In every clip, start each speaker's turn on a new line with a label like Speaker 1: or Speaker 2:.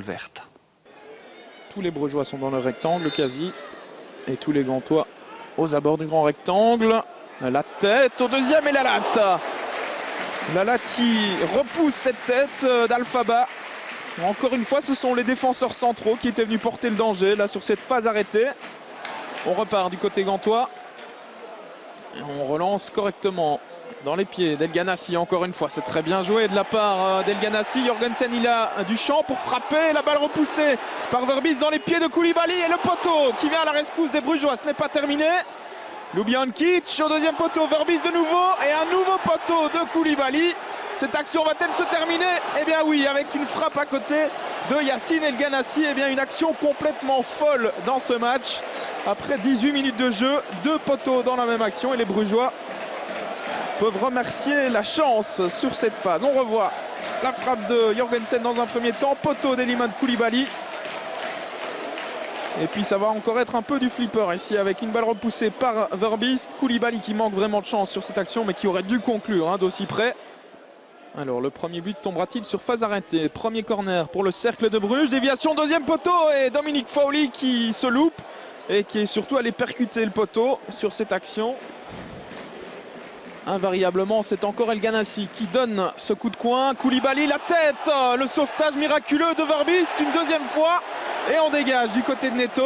Speaker 1: verte.
Speaker 2: Tous les Brugeois sont dans le rectangle quasi. Et tous les Gantois aux abords du grand rectangle. La tête au deuxième et la latte. La latte qui repousse cette tête d'Alphaba. Encore une fois, ce sont les défenseurs centraux qui étaient venus porter le danger là sur cette phase arrêtée. On repart du côté gantois. Et on relance correctement dans les pieds d'El Ganassi. Encore une fois, c'est très bien joué de la part d'El Ganassi. Jorgensen, il a du champ pour frapper. La balle repoussée par Verbis dans les pieds de Koulibaly. Et le poteau qui vient à la rescousse des Brugeois. Ce n'est pas terminé. Ljubijankic au deuxième poteau. Verbis de nouveau. Et un nouveau poteau de Koulibaly. Cette action va-t-elle se terminer? Eh bien oui, avec une frappe à côté de Yacine El Ganassi. Eh bien une action complètement folle dans ce match. Après 18 minutes de jeu, 2 poteaux dans la même action. Et les Brugeois peuvent remercier la chance sur cette phase. On revoit la frappe de Jorgensen dans un premier temps. Poteau d'Elimane Koulibaly. Et puis ça va encore être un peu du flipper ici avec une balle repoussée par Verbis. Koulibaly qui manque vraiment de chance sur cette action mais qui aurait dû conclure d'aussi près. Alors le premier but tombera-t-il sur phase arrêtée? Premier corner pour le Cercle de Bruges. Déviation, deuxième poteau et Dominic Fowley qui se loupe et qui est surtout allé percuter le poteau sur cette action. Invariablement, c'est encore El Ganassi qui donne ce coup de coin. Koulibaly, la tête, le sauvetage miraculeux de Verbis une deuxième fois. Et on dégage du côté de Neto.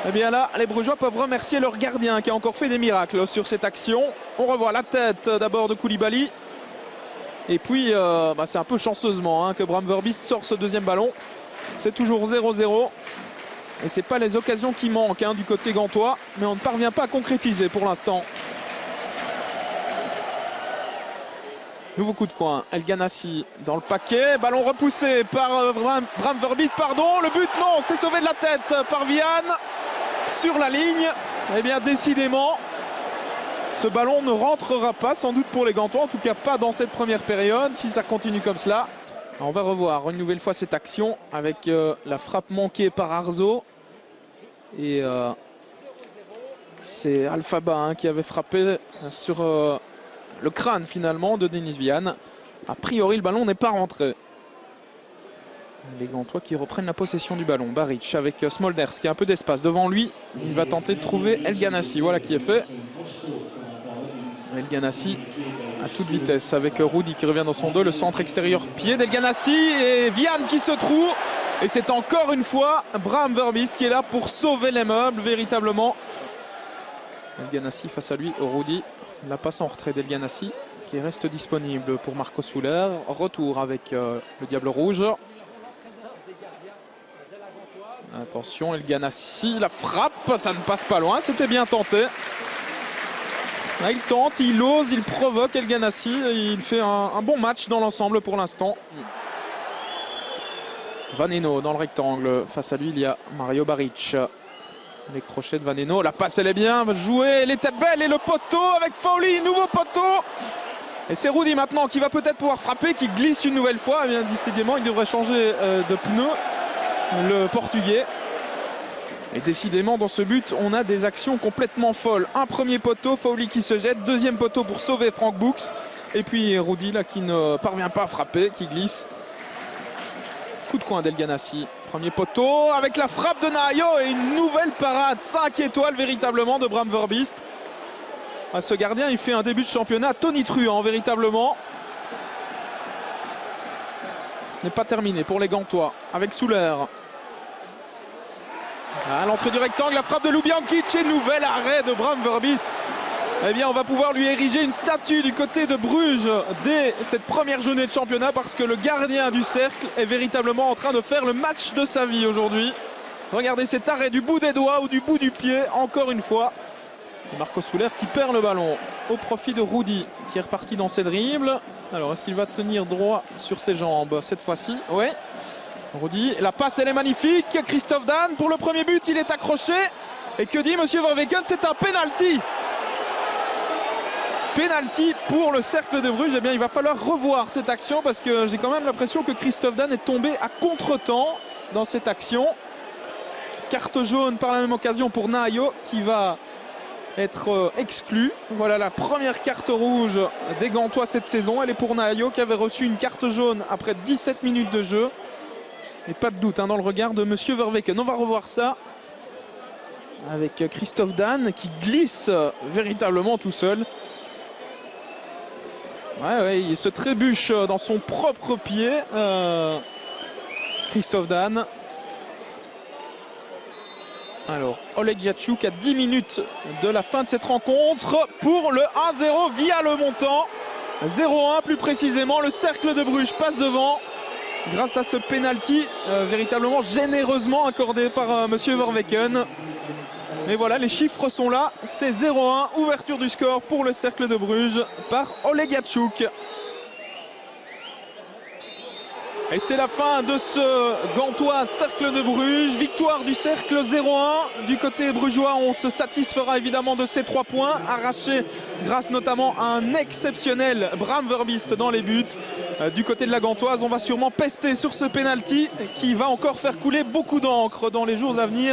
Speaker 2: Et bien là, les Brugeois peuvent remercier leur gardien qui a encore fait des miracles sur cette action. On revoit la tête d'abord de Koulibaly. Et puis, c'est un peu chanceusement que Bram Verbis sort ce deuxième ballon. C'est toujours 0-0. Et ce n'est pas les occasions qui manquent du côté gantois. Mais on ne parvient pas à concrétiser pour l'instant. Nouveau coup de coin. El Ganassi dans le paquet. Ballon repoussé par Bram Verbis. Pardon, le but, non, c'est sauvé de la tête par Vian. Sur la ligne. Eh bien, décidément, ce ballon ne rentrera pas, sans doute pour les Gantois, en tout cas pas dans cette première période, si ça continue comme cela. On va revoir une nouvelle fois cette action avec la frappe manquée par Arzo. Et c'est Alphaba qui avait frappé sur le crâne finalement de Denis Vian. A priori, le ballon n'est pas rentré. Les Gantois qui reprennent la possession du ballon. Baric avec Smolders qui a un peu d'espace devant lui. Il va tenter de trouver El Ganassi. Voilà qui est fait. El Ganassi à toute vitesse avec Rudy qui revient dans son dos. Le centre extérieur pied d'El Ganassi et Vian qui se trouve. Et c'est encore une fois Bram Verbis qui est là pour sauver les meubles véritablement. El Ganassi face à lui, Rudy. La passe en retrait d'El Ganassi qui reste disponible pour Marco Soler. Retour avec le Diable Rouge. Attention, El Ganassi, la frappe, ça ne passe pas loin, c'était bien tenté. Là, il tente, il ose, il provoque El Ganassi. Il fait un bon match dans l'ensemble pour l'instant. Vaneno dans le rectangle. Face à lui, il y a Mario Baric. Les crochets de Vaneno. La passe, elle est bien jouée. Elle était belle. Et le poteau avec Fowley. Nouveau poteau. Et c'est Rudy maintenant qui va peut-être pouvoir frapper, qui glisse une nouvelle fois. Eh bien, décidément, il devrait changer de pneu. Le Portugais. Et décidément, dans ce but, on a des actions complètement folles. Un premier poteau, Fowley qui se jette. Deuxième poteau pour sauver Frank Books. Et puis Rudy, là, qui ne parvient pas à frapper, qui glisse. Coup de coin d'El Ganassi. Premier poteau avec la frappe de Nahayo et une nouvelle parade. 5 étoiles véritablement de Bram Verbis. Ce gardien, il fait un début de championnat tonitruant véritablement. Ce n'est pas terminé pour les Gantois avec Souler. À l'entrée du rectangle, la frappe de Ljubijankic et nouvel arrêt de Bram Verbis. Eh bien, on va pouvoir lui ériger une statue du côté de Bruges dès cette première journée de championnat parce que le gardien du cercle est véritablement en train de faire le match de sa vie aujourd'hui. Regardez cet arrêt du bout des doigts ou du bout du pied, encore une fois. Marco Soler qui perd le ballon au profit de Rudy qui est reparti dans ses dribbles. Alors, est-ce qu'il va tenir droit sur ses jambes cette fois-ci? Oui. Rudy, la passe elle est magnifique. Christophe Dan pour le premier but, il est accroché. Et que dit Monsieur Verweken? C'est un penalty. Penalty pour le Cercle de Bruges. Eh bien, il va falloir revoir cette action parce que j'ai quand même l'impression que Christophe Dan est tombé à contre-temps dans cette action. Carte jaune par la même occasion pour Nahayo qui va être exclu. Voilà la première carte rouge des Gantois cette saison. Elle est pour Nahayo qui avait reçu une carte jaune après 17 minutes de jeu. Et pas de doute dans le regard de Monsieur Verweken. On va revoir ça avec Christophe Dan qui glisse véritablement tout seul. Ouais, il se trébuche dans son propre pied. Christophe Dan. Alors, Oleg Yachuk à 10 minutes de la fin de cette rencontre pour le 1-0 via le montant. 0-1 plus précisément. Le Cercle de Bruges passe devant grâce à ce penalty véritablement généreusement accordé par Monsieur Verweken. Mais voilà, les chiffres sont là. C'est 0-1, ouverture du score pour le Cercle de Bruges par Oleg Yachuk. Et c'est la fin de ce Gantois Cercle de Bruges. Victoire du Cercle 0-1. Du côté brugeois, on se satisfera évidemment de ces 3 points arrachés grâce notamment à un exceptionnel Bram Verbiest dans les buts. Du côté de la Gantoise, on va sûrement pester sur ce penalty qui va encore faire couler beaucoup d'encre dans les jours à venir.